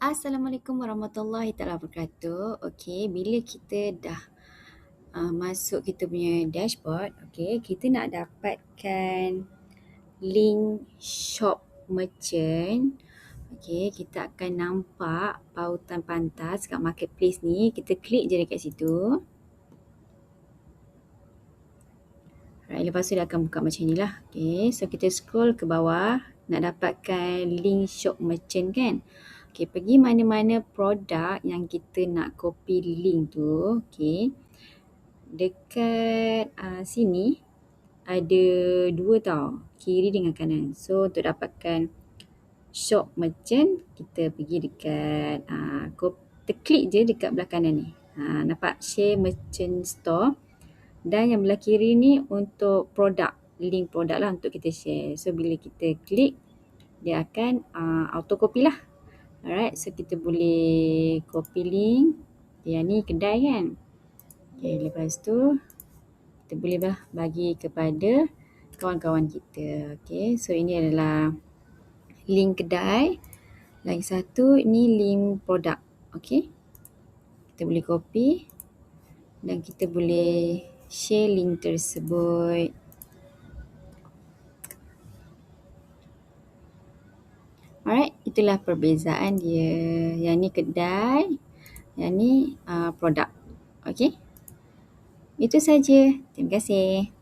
Assalamualaikum warahmatullahi taala wabarakatuh. Okey, bila kita dah masuk kita punya dashboard, okey, kita nak dapatkan link shop merchant. Okey, kita akan nampak pautan pantas kat marketplace ni. Kita klik je dekat situ. Alright, lepas tu dia akan buka macam ni lah. Okay, so kita scroll ke bawah nak dapatkan link shop merchant kan. Okay, pergi mana-mana produk yang kita nak copy link tu. Okay, dekat sini ada dua tau, kiri dengan kanan. So untuk dapatkan shop merchant, kita pergi dekat kita klik je dekat belah kanan ni. Nampak share merchant store. Dan yang belah kiri ni untuk produk, link produk lah untuk kita share. So bila kita klik, dia akan auto copy lah. Alright, so kita boleh copy link. Yang ni kedai kan. Okay, lepas tu kita boleh bagi kepada kawan-kawan kita. Okay, so ini adalah link kedai. Lagi satu ni link produk. Okay, kita boleh copy dan kita boleh share link tersebut. Alright, itulah perbezaan dia. Yang ni kedai, yang ni produk. Okay, itu saja. Terima kasih.